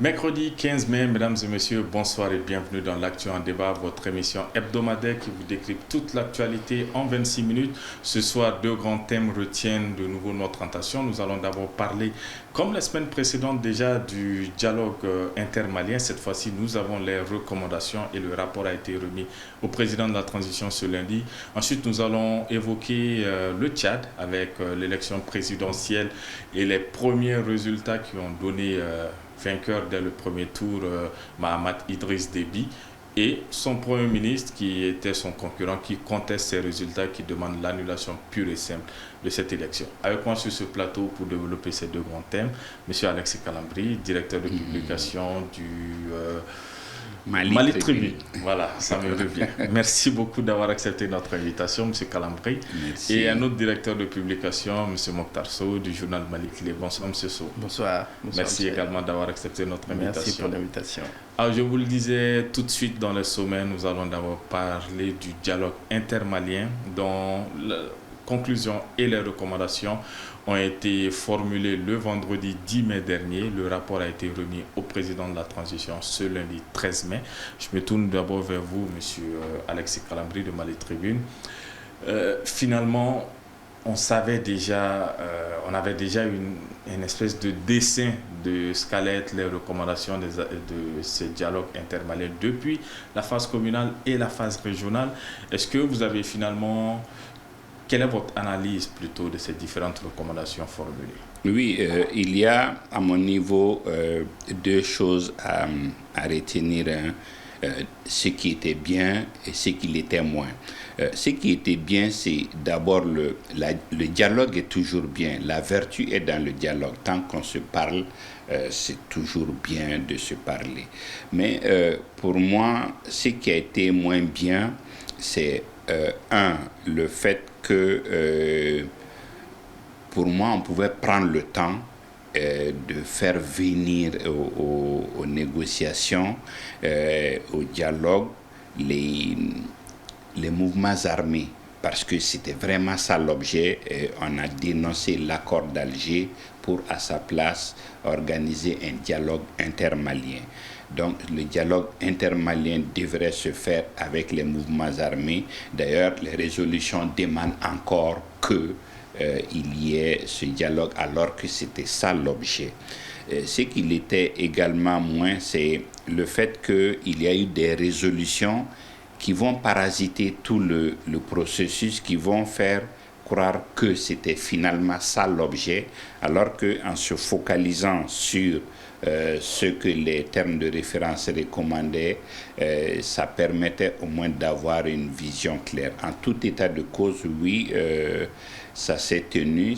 Mercredi 15 mai, mesdames et messieurs, bonsoir et bienvenue dans l'Actu en débat, votre émission hebdomadaire qui vous décrypte toute l'actualité en 26 minutes. Ce soir, deux grands thèmes retiennent de nouveau notre attention. Nous allons d'abord parler, comme la semaine précédente déjà, du dialogue intermalien. Cette fois-ci, nous avons les recommandations et le rapport a été remis au président de la transition ce lundi. Ensuite, nous allons évoquer le Tchad avec l'élection présidentielle et les premiers résultats qui ont donné vainqueur dès le premier tour, Mahamat Idriss Déby, et son Premier ministre, qui était son concurrent, qui conteste ces résultats, qui demande l'annulation pure et simple de cette élection. Avec moi sur ce plateau pour développer ces deux grands thèmes, M. Alexis Calambri, directeur de publication du Mali Tribune. Voilà, ça me revient. Merci beaucoup d'avoir accepté notre invitation, M. Calambri. Merci. Et un autre directeur de publication, M. Mokhtar Sow, du journal Mali Clé. Bonsoir, M. Sow. Bonsoir. Merci également d'avoir accepté notre invitation. Merci pour l'invitation. Alors, je vous le disais tout de suite dans les sommets, nous allons d'abord parler du dialogue intermalien dont la conclusion et les recommandations ont été formulées le vendredi 10 mai dernier. Le rapport a été remis au président de la transition ce lundi 13 mai. Je me tourne d'abord vers vous, M. Alexis Calambri de Mali Tribune. Finalement, on savait déjà, on avait déjà une espèce de dessin de ce qu'allaient être les recommandations de ces dialogues intermaliens depuis la phase communale et la phase régionale. Est-ce que vous avez finalement... Quelle est votre analyse plutôt de ces différentes recommandations formulées? Oui, il y a à mon niveau deux choses à retenir. Ce qui était bien et ce qui l'était moins. Ce qui était bien, c'est d'abord le dialogue est toujours bien. La vertu est dans le dialogue. Tant qu'on se parle, c'est toujours bien de se parler. Mais pour moi, ce qui a été moins bien, c'est le fait que pour moi, on pouvait prendre le temps de faire venir aux négociations, au dialogue, les mouvements armés, parce que c'était vraiment ça l'objet. On a dénoncé l'accord d'Alger pour, à sa place, organiser un dialogue intermalien. Donc, le dialogue intermalien devrait se faire avec les mouvements armés. D'ailleurs, les résolutions demandent encore que il y ait ce dialogue alors que c'était ça l'objet. Ce qu'il était également moins, c'est le fait qu'il y a eu des résolutions qui vont parasiter tout le processus, qui vont faire croire que c'était finalement ça l'objet, alors qu'en se focalisant sur ce que les termes de référence recommandaient, ça permettait au moins d'avoir une vision claire. En tout état de cause, oui, ça s'est tenu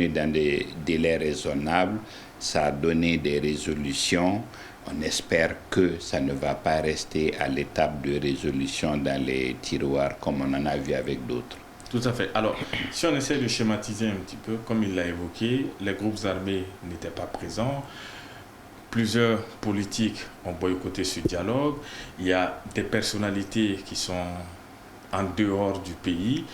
dans des délais raisonnables, ça a donné des résolutions. On espère que ça ne va pas rester à l'étape de résolution dans les tiroirs comme on en a vu avec d'autres. Tout à fait. Alors, si on essaie de schématiser un petit peu, comme il l'a évoqué, les groupes armés n'étaient pas présents. Plusieurs politiques ont boycotté ce dialogue. Il y a des personnalités qui sont en dehors du pays.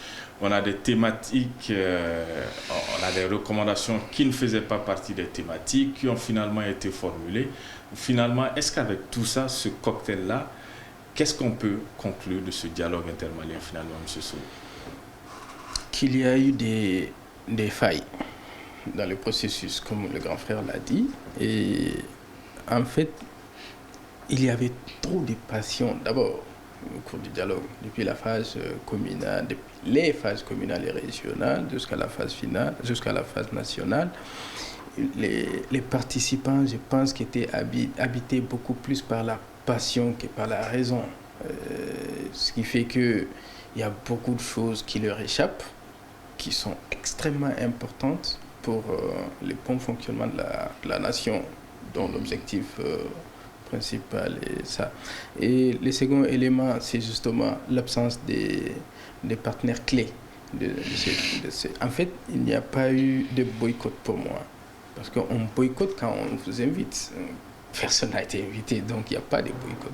On a des thématiques, on a des recommandations qui ne faisaient pas partie des thématiques, qui ont finalement été formulées. Finalement, est-ce qu'avec tout ça, ce cocktail-là, qu'est-ce qu'on peut conclure de ce dialogue intermalien finalement, M. Sow? Qu'il y a eu des failles dans le processus, comme le grand frère l'a dit. Et en fait, il y avait trop de passion. D'abord, au cours du dialogue, depuis la phase communale, depuis les phases communales et régionales, jusqu'à la phase finale, jusqu'à la phase nationale, les participants, je pense, qui étaient habités beaucoup plus par la passion que par la raison. Ce qui fait qu'il y a beaucoup de choses qui leur échappent, qui sont extrêmement importantes pour le bon fonctionnement de la nation, dont l'objectif principal est ça. Et le second élément, c'est justement l'absence des partenaires clés. En fait, il n'y a pas eu de boycott pour moi. Parce qu'on boycotte quand on vous invite. personne n'a été invité, donc il n'y a pas de boycott.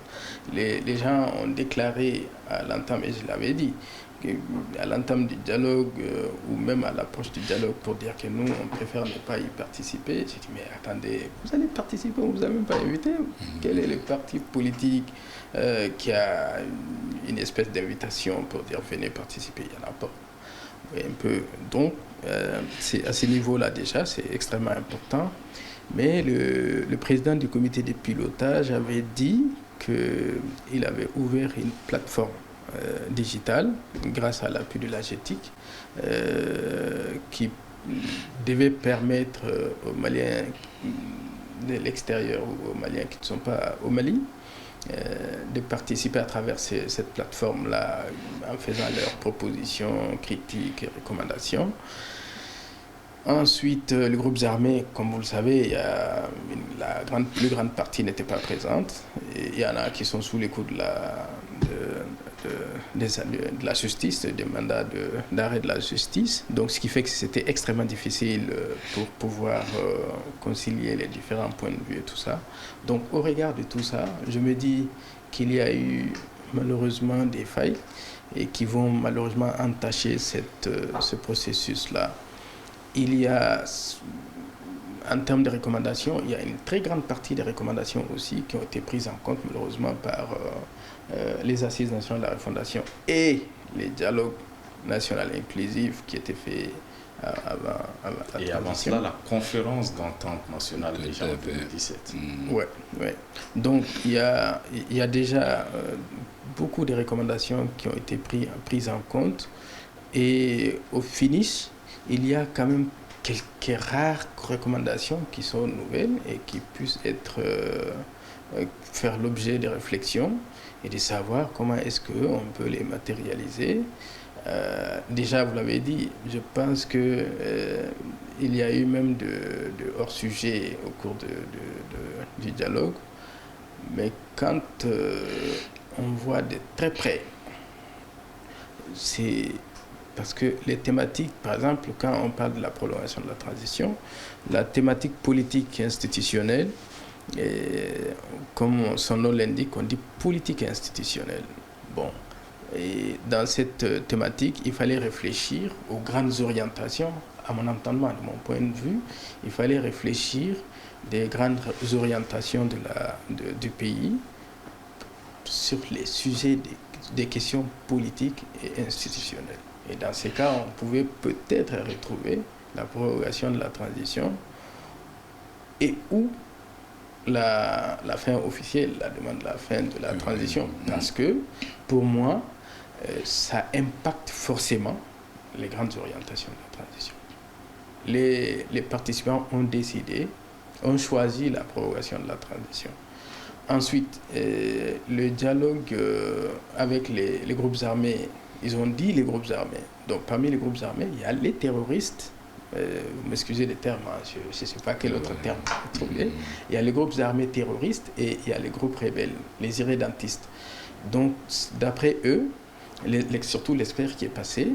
Les gens ont déclaré à l'entame, et je l'avais dit, à l'entame du dialogue ou même à l'approche du dialogue pour dire que nous, on préfère ne pas y participer. J'ai dit, mais attendez, vous allez participer, on ne vous a même pas invité. Quel est le parti politique qui a une espèce d'invitation pour dire venez participer? Il n'y en a pas. Et un peu. Donc, c'est à ce niveau-là déjà, c'est extrêmement important. Mais le président du comité de pilotage avait dit qu'il avait ouvert une plateforme digitale grâce à l'appui de la GETIC qui devait permettre aux Maliens de l'extérieur ou aux Maliens qui ne sont pas au Mali de participer à travers cette plateforme-là en faisant leurs propositions, critiques et recommandations. Ensuite, les groupes armés, comme vous le savez, la plus grande partie n'était pas présente. Et il y en a qui sont sous les coups de la justice, des mandats d'arrêt de la justice. Donc, ce qui fait que c'était extrêmement difficile pour pouvoir concilier les différents points de vue et tout ça. Donc, au regard de tout ça, je me dis qu'il y a eu malheureusement des failles et qui vont malheureusement entacher ce processus-là. Il y a, en termes de recommandations, il y a une très grande partie des recommandations aussi qui ont été prises en compte malheureusement par les assises nationales de la refondation et les dialogues nationaux inclusifs qui étaient faits avant la Et avant cela, la conférence d'entente nationale déjà en 2017. Ouais. Donc il y a déjà beaucoup de recommandations qui ont été prises en compte et au finish, il y a quand même quelques rares recommandations qui sont nouvelles et qui puissent faire l'objet de réflexions et de savoir comment est-ce qu'on peut les matérialiser. Déjà, vous l'avez dit, je pense qu'il y a eu même de hors-sujet au cours du dialogue, mais quand on voit de très près, c'est parce que les thématiques, par exemple, quand on parle de la prolongation de la transition, la thématique politique et institutionnelle, comme son nom l'indique, on dit politique et institutionnelle. Bon, et dans cette thématique, il fallait réfléchir aux grandes orientations, à mon entendement, de mon point de vue, il fallait réfléchir des grandes orientations du pays sur les sujets des questions politiques et institutionnelles. Et dans ces cas, on pouvait peut-être retrouver la prorogation de la transition et ou la fin officielle, la demande de la fin de la transition. Parce que, pour moi, ça impacte forcément les grandes orientations de la transition. Les participants ont choisi la prorogation de la transition. Ensuite, le dialogue avec les groupes armés, ils ont dit les groupes armés. Donc, parmi les groupes armés, il y a les terroristes. Vous m'excusez les termes, hein, je ne sais pas quel autre terme trouver. Il y a les groupes armés terroristes et il y a les groupes rebelles, les irrédentistes. Donc, d'après eux, surtout l'expert qui est passé,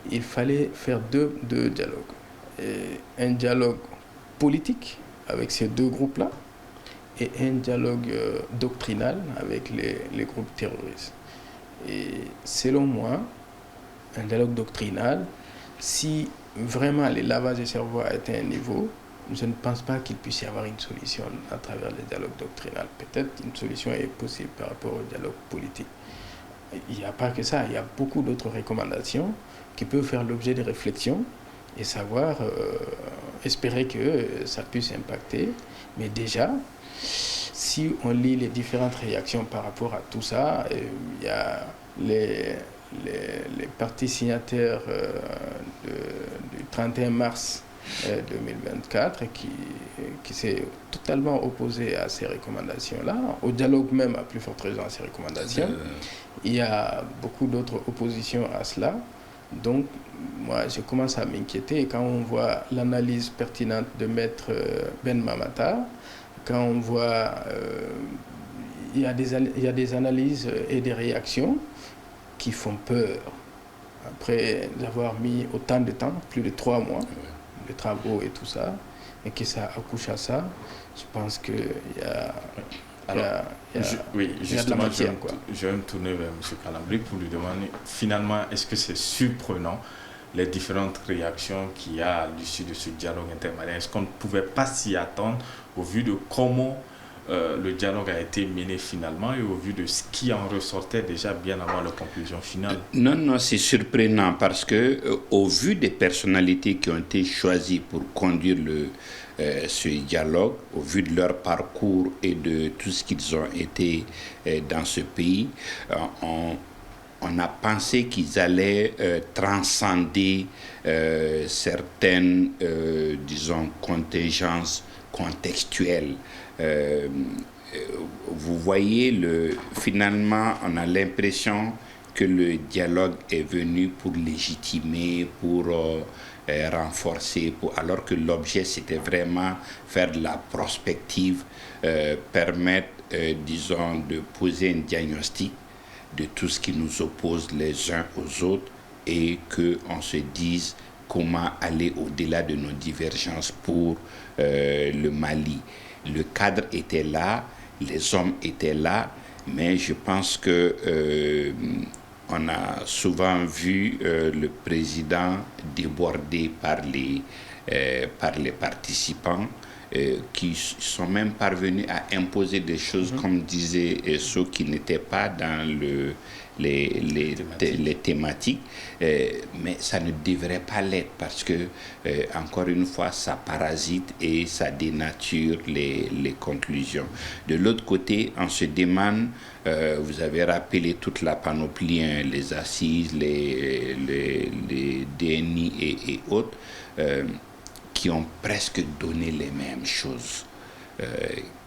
il fallait faire deux dialogues. Un dialogue politique avec ces deux groupes-là et un dialogue doctrinal avec les groupes terroristes. Et selon moi, un dialogue doctrinal, si vraiment le lavage de cerveau a été un niveau, je ne pense pas qu'il puisse y avoir une solution à travers le dialogue doctrinal. Peut-être une solution est possible par rapport au dialogue politique. Il n'y a pas que ça, il y a beaucoup d'autres recommandations qui peuvent faire l'objet de réflexions et savoir, espérer que ça puisse impacter. Mais déjà, si on lit les différentes réactions par rapport à tout ça, il y a les partis signataires du 31 mars 2024 qui s'est totalement opposé à ces recommandations-là, au dialogue même à plus forte raison à ces recommandations. Il y a beaucoup d'autres oppositions à cela. Donc, moi, je commence à m'inquiéter quand on voit l'analyse pertinente de Maître Ben Mamata, quand on voit il y a des analyses et des réactions qui font peur. Après avoir mis autant de temps, plus de 3 mois, de travaux et tout ça, et que ça accouche à ça, je pense qu'il y a... Oui, il y a de la justement, matière, je vais me tourner vers M. Calambri pour lui demander, finalement, est-ce que c'est surprenant les différentes réactions qu'il y a à l'issue de ce dialogue intermalien? Est-ce qu'on ne pouvait pas s'y attendre au vu de comment le dialogue a été mené finalement et au vu de ce qui en ressortait déjà bien avant la conclusion finale? Non, non, c'est surprenant parce que au vu des personnalités qui ont été choisies pour conduire ce dialogue, au vu de leur parcours et de tout ce qu'ils ont été dans ce pays, on a pensé qu'ils allaient transcender certaines, disons, contingences contextuelles. Vous voyez, finalement, on a l'impression que le dialogue est venu pour légitimer, pour renforcer, alors que l'objet, c'était vraiment faire de la prospective, permettre, disons, de poser un diagnostic de tout ce qui nous oppose les uns aux autres et qu'on se dise comment aller au-delà de nos divergences pour le Mali. Le cadre était là, les hommes étaient là, mais je pense que on a souvent vu le président débordé par les participants qui sont même parvenus à imposer des choses, comme disait ceux qui n'étaient pas dans les thématiques, mais ça ne devrait pas l'être parce que, encore une fois, ça parasite et ça dénature les conclusions. De l'autre côté, on se demande, vous avez rappelé toute la panoplie, hein, les assises, les DNI et autres, qui ont presque donné les mêmes choses.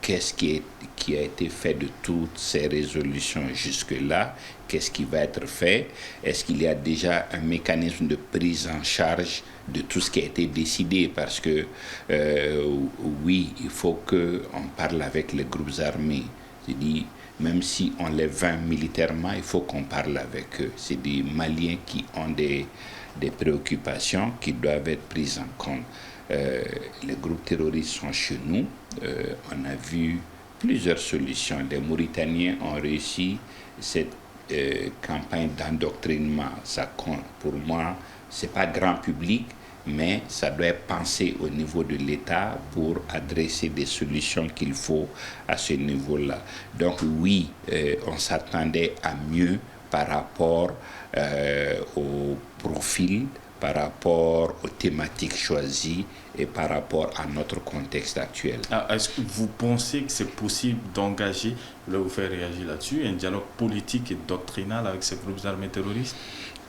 Qu'est-ce qui a été fait de toutes ces résolutions jusque-là? Qu'est-ce qui va être fait? Est-ce qu'il y a déjà un mécanisme de prise en charge de tout ce qui a été décidé? Parce que oui, il faut qu'on parle avec les groupes armés. C'est-à-dire, même si on les vainc militairement, il faut qu'on parle avec eux. C'est des Maliens qui ont des préoccupations qui doivent être prises en compte. Les groupes terroristes sont chez nous. On a vu plusieurs solutions. Les Mauritaniens ont réussi cette campagne d'endoctrinement. Ça compte. Pour moi, ce n'est pas grand public, mais ça doit être pensé au niveau de l'État pour adresser des solutions qu'il faut à ce niveau-là. Donc oui, on s'attendait à mieux par rapport au profil, par rapport aux thématiques choisies et par rapport à notre contexte actuel. Est-ce que vous pensez que c'est possible d'engager, je vais vous faire réagir là-dessus, un dialogue politique et doctrinal avec ces groupes armés terroristes?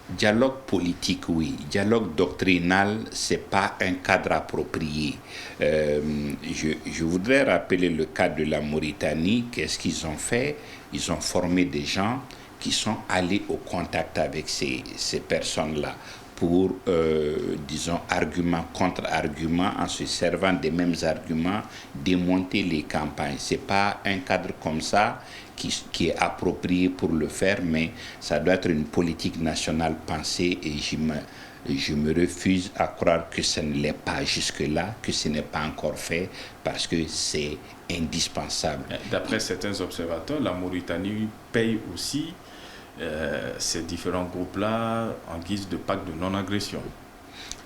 Dialogue politique, oui. Dialogue doctrinal, ce n'est pas un cadre approprié. Je voudrais rappeler le cas de la Mauritanie. Qu'est-ce qu'ils ont fait? Ils ont formé des gens qui sont allés au contact avec ces personnes-là pour, disons, argument contre argument, en se servant des mêmes arguments, démonter les campagnes. Ce n'est pas un cadre comme ça qui est approprié pour le faire, mais ça doit être une politique nationale pensée et je me refuse à croire que ce ne l'est pas jusque-là, que ce n'est pas encore fait, parce que c'est indispensable. D'après certains observateurs, la Mauritanie paye aussi ces différents groupes-là en guise de pacte de non-agression.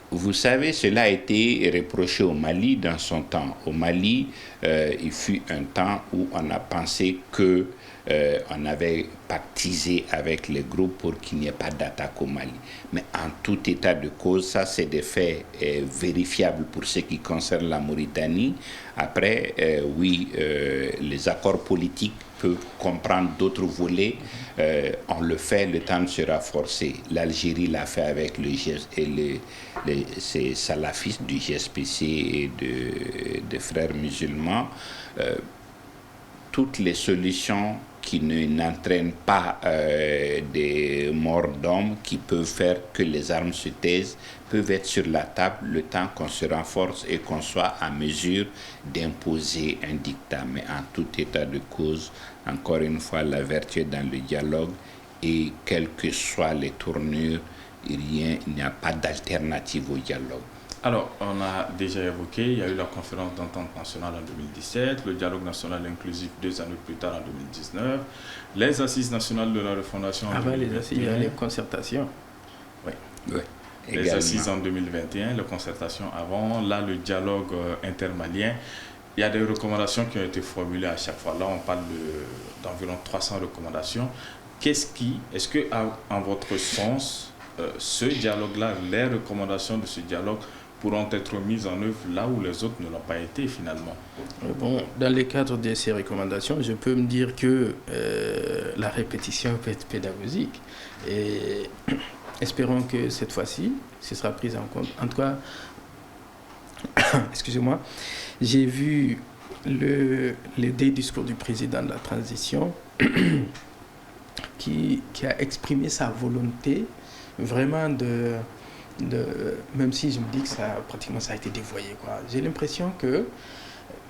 Vous savez, cela a été reproché au Mali dans son temps. Au Mali, il fut un temps où on a pensé que on avait pactisé avec les groupes pour qu'il n'y ait pas d'attaque au Mali. Mais en tout état de cause, ça c'est des faits vérifiables pour ce qui concerne la Mauritanie. Après, oui, les accords politiques peuvent comprendre d'autres volets. On le fait, le temps sera forcé. L'Algérie l'a fait avec ces salafistes du GSPC et des frères musulmans. Toutes les solutions qui n'entraînent pas des morts d'hommes, qui peuvent faire que les armes se taisent, peuvent être sur la table le temps qu'on se renforce et qu'on soit en mesure d'imposer un dictat. Mais en tout état de cause, encore une fois, la vertu est dans le dialogue et quelles que soient les tournures, il n'y a pas d'alternative au dialogue. Alors, on a déjà évoqué, il y a eu la conférence d'entente nationale en 2017, le dialogue national inclusif 2 années plus tard en 2019, les assises nationales de la refondation en Avant les 2021. assises, il y a les concertations. Oui. Oui, Les également. assises en 2021, les concertations avant, là le dialogue intermalien. Il y a des recommandations qui ont été formulées à chaque fois. Là, on parle d'environ 300 recommandations. Est-ce que, en votre sens, ce dialogue-là, les recommandations de ce dialogue pourront être mises en œuvre là où les autres ne l'ont pas été finalement? Bon, dans le cadre de ces recommandations, je peux me dire que la répétition peut être pédagogique. Et espérons que cette fois-ci, ce sera pris en compte. En tout cas, excusez-moi, j'ai vu les deux discours du président de la transition qui a exprimé sa volonté vraiment même si je me dis que pratiquement ça a été dévoyé, quoi. J'ai l'impression que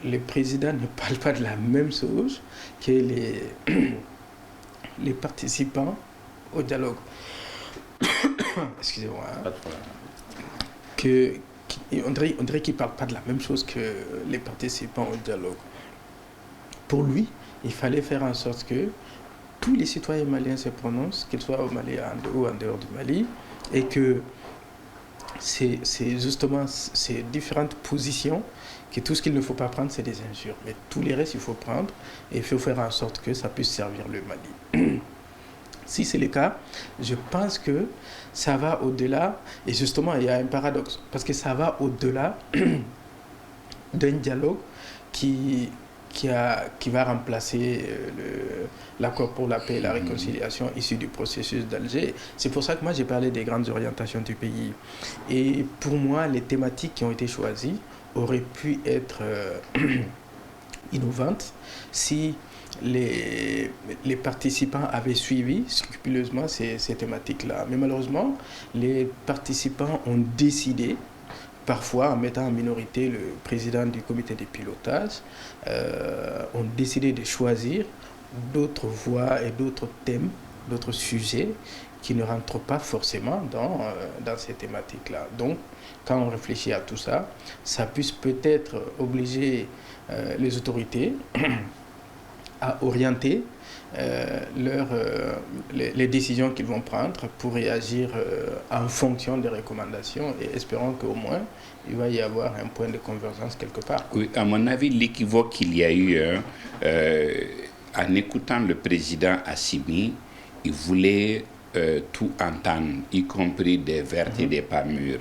le président ne parle pas de la même chose que les participants au dialogue. Excusez-moi. Pas de problème. On dirait qu'il ne parle pas de la même chose que les participants au dialogue. Pour lui, il fallait faire en sorte que tous les citoyens maliens se prononcent, qu'ils soient au Mali ou en dehors du Mali, et que c'est justement ces différentes positions que tout ce qu'il ne faut pas prendre, c'est des injures. Mais tous les restes, il faut prendre et il faut faire en sorte que ça puisse servir le Mali. Si c'est le cas, je pense que ça va au-delà, et justement, il y a un paradoxe, parce que ça va au-delà d'un dialogue qui va remplacer l'accord pour la paix et la réconciliation issu du processus d'Alger. C'est pour ça que moi j'ai parlé des grandes orientations du pays. Et pour moi, les thématiques qui ont été choisies auraient pu être innovantes si les participants avaient suivi scrupuleusement ces thématiques-là. Mais malheureusement, les participants ont décidé, parfois en mettant en minorité le président du comité de pilotage, ont décidé de choisir d'autres voies et d'autres thèmes, d'autres sujets qui ne rentrent pas forcément dans ces thématiques-là. Donc, quand on réfléchit à tout ça, ça puisse peut-être obliger les autorités à orienter les décisions qu'ils vont prendre pour réagir en fonction des recommandations, et espérons qu'au moins il va y avoir un point de convergence quelque part. Oui, à mon avis, l'équivoque qu'il y a eu en écoutant le président Assimi, il voulait tout entendre, y compris des vertes et des pas mûres.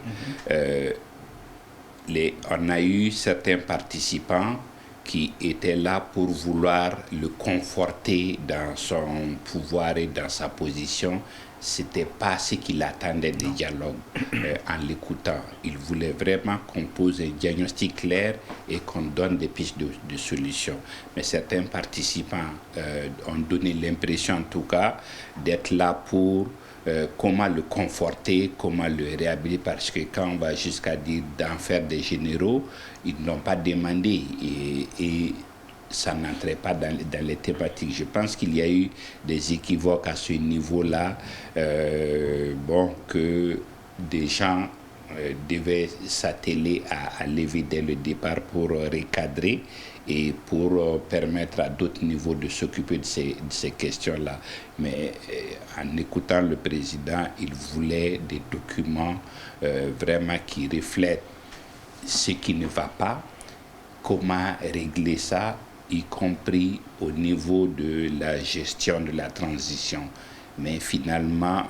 On a eu certains participants qui était là pour vouloir le conforter dans son pouvoir et dans sa position. C'était pas ce qu'il attendait des dialogues en l'écoutant. Il voulait vraiment qu'on pose un diagnostic clair et qu'on donne des pistes de solutions. Mais certains participants ont donné l'impression, en tout cas, d'être là pour comment le conforter, comment le réhabiliter, parce que quand on va jusqu'à dire d'en faire des généraux, ils n'ont pas demandé et ça n'entrait pas dans les thématiques. Je pense qu'il y a eu des équivoques à ce niveau-là, que des gens devaient s'atteler à lever dès le départ pour recadrer et pour permettre à d'autres niveaux de s'occuper de ces questions-là. Mais en écoutant le président, il voulait des documents vraiment qui reflètent ce qui ne va pas, comment régler ça, y compris au niveau de la gestion de la transition. Mais finalement,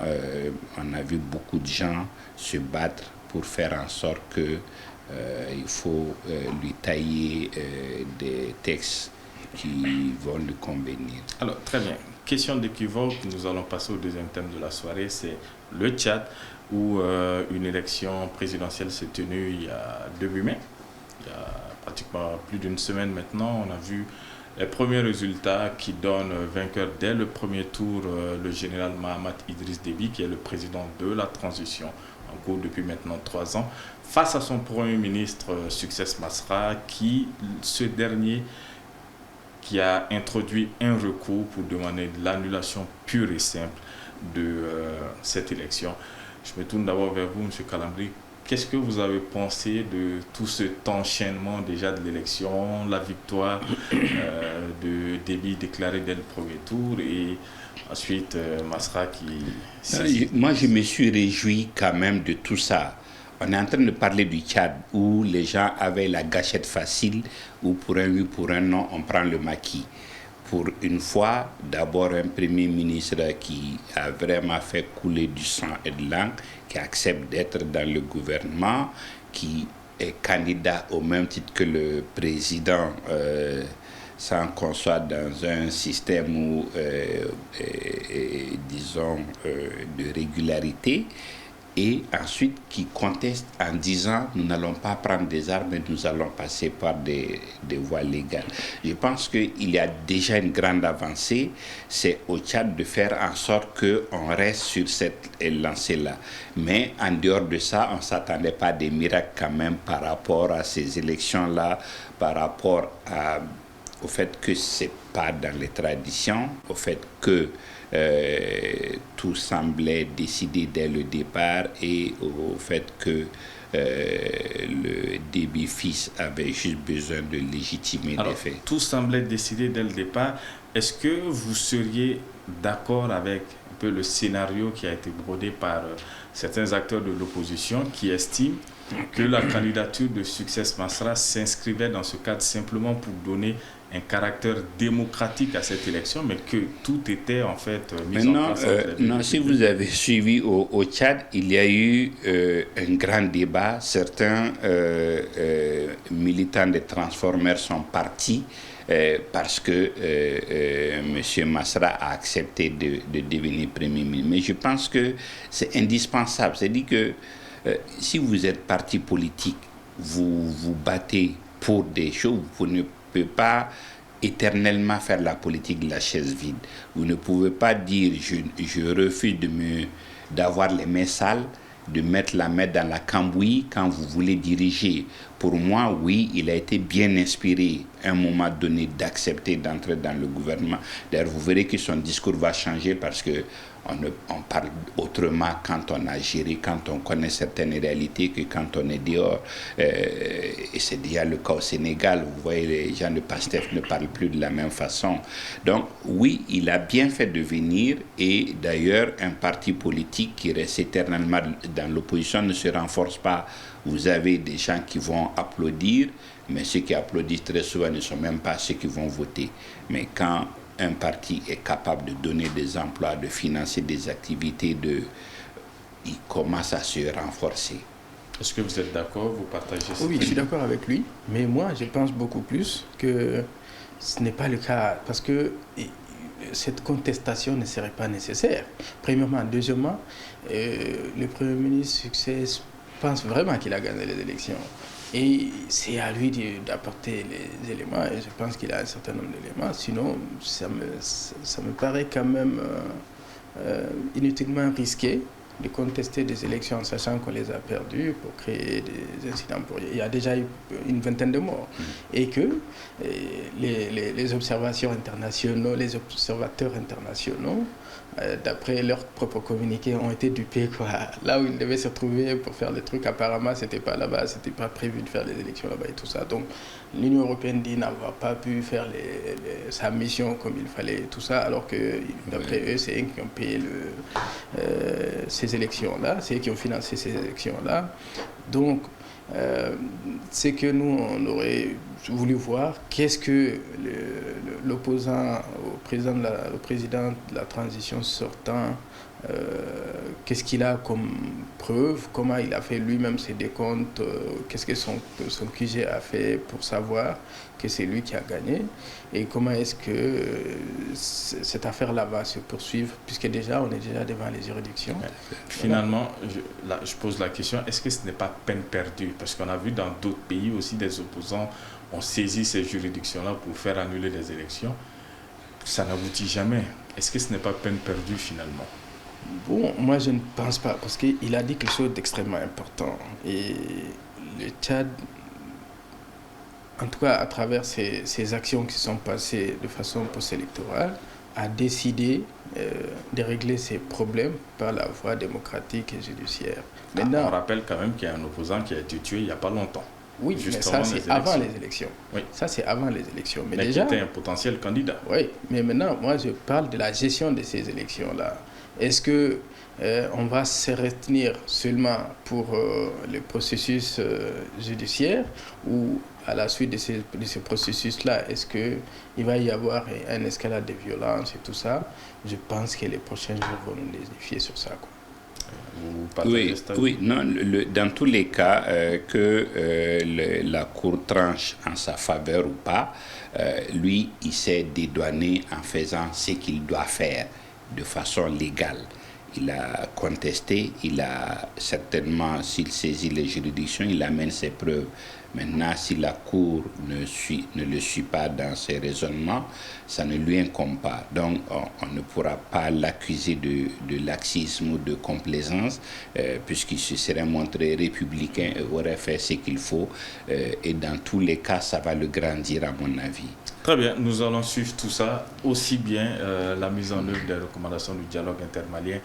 on a vu beaucoup de gens se battre pour faire en sorte que il faut lui tailler des textes qui vont lui convenir. Alors, très bien. Question d'équivoque, nous allons passer au deuxième thème de la soirée, c'est le Tchad, où une élection présidentielle s'est tenue il y a début mai. Il y a pratiquement plus d'une semaine maintenant, on a vu les premiers résultats qui donnent vainqueur dès le premier tour le général Mahamat Idriss Déby, qui est le président de la transition en cours depuis maintenant 3 ans, face à son premier ministre Success Masra, ce dernier qui a introduit un recours pour demander l'annulation pure et simple de cette élection. Je me tourne d'abord vers vous, M. Calambri. qu'est-ce que vous avez pensé de tout cet enchaînement déjà de l'élection, la victoire de Déby déclarée dès le premier tour et ensuite Masra qui... Moi, je me suis réjoui quand même de tout ça. On est en train de parler du Tchad où les gens avaient la gâchette facile, où pour un oui, pour un non, on prend le maquis. Pour une fois, d'abord un premier ministre qui a vraiment fait couler du sang et de l'encre, qui accepte d'être dans le gouvernement, qui est candidat au même titre que le président, sans qu'on soit dans un système où, disons, de régularité, et ensuite qui conteste en disant nous n'allons pas prendre des armes, mais nous allons passer par des voies légales. Je pense qu'il y a déjà une grande avancée, c'est au Tchad de faire en sorte qu'on reste sur cette lancée-là. Mais en dehors de ça, on ne s'attendait pas à des miracles quand même par rapport à ces élections-là, par rapport au fait que ce n'est pas dans les traditions, au fait que tout semblait décidé dès le départ et au fait que le Déby fils avait juste besoin de légitimer les faits. Tout semblait décidé dès le départ. Est-ce que vous seriez d'accord avec un peu le scénario qui a été brodé par certains acteurs de l'opposition qui estiment que la candidature de Succès Masra s'inscrivait dans ce cadre simplement pour donner un caractère démocratique à cette élection, mais que tout était en fait mis en place. Non, si vous avez suivi au Tchad, il y a eu un grand débat. Certains militants des Transformers sont partis parce que M. Masra a accepté de devenir Premier ministre. Mais je pense que c'est indispensable. C'est-à-dire que si vous êtes parti politique, vous vous battez pour des choses, vous ne pouvez pas éternellement faire la politique de la chaise vide. Vous ne pouvez pas dire je refuse d'avoir les mains sales, de mettre la main dans la cambouis quand vous voulez diriger. Pour moi, oui, il a été bien inspiré à un moment donné d'accepter d'entrer dans le gouvernement. D'ailleurs, vous verrez que son discours va changer parce que on parle autrement quand on a géré, quand on connaît certaines réalités que quand on est dehors. Et c'est déjà le cas au Sénégal. Vous voyez, les gens de PASTEF ne parlent plus de la même façon. Donc, oui, il a bien fait de venir et d'ailleurs, un parti politique qui reste éternellement dans l'opposition ne se renforce pas. Vous avez des gens qui vont applaudir, mais ceux qui applaudissent très souvent ne sont même pas ceux qui vont voter. Mais quand un parti est capable de donner des emplois, de financer des activités, il commence à se renforcer. Est-ce que vous êtes d'accord? Vous partagez ça? Oui, je suis d'accord avec lui, mais moi, je pense beaucoup plus que ce n'est pas le cas, parce que cette contestation ne serait pas nécessaire. Premièrement. Deuxièmement, le Premier ministre Succès pense vraiment qu'il a gagné les élections. Et c'est à lui d'apporter les éléments, et je pense qu'il a un certain nombre d'éléments. Sinon, ça me paraît quand même inutilement risqué de contester des élections en sachant qu'on les a perdues pour créer des incidents. Il y a déjà eu une vingtaine de morts. Et que les observations internationaux, les observateurs internationaux, d'après leurs propres communiqués, ont été dupés, quoi. Là où ils devaient se retrouver pour faire des trucs, apparemment, c'était pas là-bas, c'était pas prévu de faire les élections là-bas et tout ça. Donc, l'Union européenne dit n'avoir pas pu faire sa mission comme il fallait, et tout ça, alors que, d'après eux, c'est eux qui ont payé ces élections-là, c'est eux qui ont financé ces élections-là. Donc, c'est que nous, on aurait voulu voir qu'est-ce que l'opposant au président de la transition sortant, qu'est-ce qu'il a comme preuve, comment il a fait lui-même ses décomptes, qu'est-ce que son QG a fait pour savoir que c'est lui qui a gagné, et comment est-ce que cette affaire-là va se poursuivre, puisque déjà, on est déjà devant les juridictions. Finalement, je pose la question, est-ce que ce n'est pas peine perdue? Parce qu'on a vu dans d'autres pays aussi des opposants ont saisi ces juridictions-là pour faire annuler les élections. Ça n'aboutit jamais. Est-ce que ce n'est pas peine perdue finalement? Bon, moi je ne pense pas, parce qu'il a dit quelque chose d'extrêmement important. Et le Tchad, en tout cas à travers ces actions qui sont passées de façon post-électorale, a décidé de régler ces problèmes par la voie démocratique et judiciaire. Maintenant, on rappelle quand même qu'il y a un opposant qui a été tué il n'y a pas longtemps. Oui, mais ça c'est avant les élections. Oui. Ça c'est avant les élections. Mais déjà, qui était un potentiel candidat. Oui, mais maintenant, moi je parle de la gestion de ces élections-là. Est-ce que on va se retenir seulement pour le processus judiciaire ou à la suite de ce processus-là, est-ce qu'il va y avoir une escalade de violence et tout ça? Je pense que les prochains jours vont nous édifier sur ça, quoi. Oui, non, dans tous les cas, que la Cour tranche en sa faveur ou pas, lui, il s'est dédouané en faisant ce qu'il doit faire de façon légale. Il a contesté, il a certainement, s'il saisit les juridictions, il amène ses preuves. Maintenant, si la Cour ne le suit pas dans ses raisonnements, ça ne lui incombe pas. Donc, on ne pourra pas l'accuser de laxisme ou de complaisance, puisqu'il se serait montré républicain et aurait fait ce qu'il faut. Et dans tous les cas, ça va le grandir, à mon avis. Très bien, nous allons suivre tout ça, aussi bien la mise en œuvre des recommandations du dialogue intermalien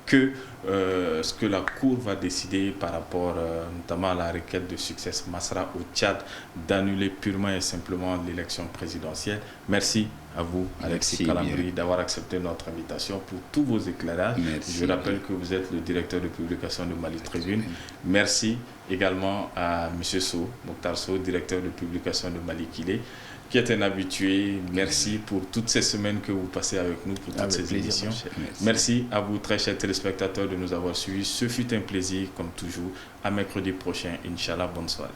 que ce que la Cour va décider par rapport notamment à la requête de Succès Masra au Tchad d'annuler purement et simplement l'élection présidentielle. Merci à vous, Alexis Kalambri, d'avoir accepté notre invitation pour tous vos éclairages. Merci. Je rappelle que vous êtes le directeur de publication de Mali Tribune. Merci également à M. Sow, Mokhtar Sow, directeur de publication de Mali Kilé, qui est un habitué. Merci pour toutes ces semaines que vous passez avec nous, pour toutes ces émissions. Merci à vous, très chers téléspectateurs, de nous avoir suivis. Ce fut un plaisir, comme toujours. À mercredi prochain, Inch'Allah. Bonne soirée.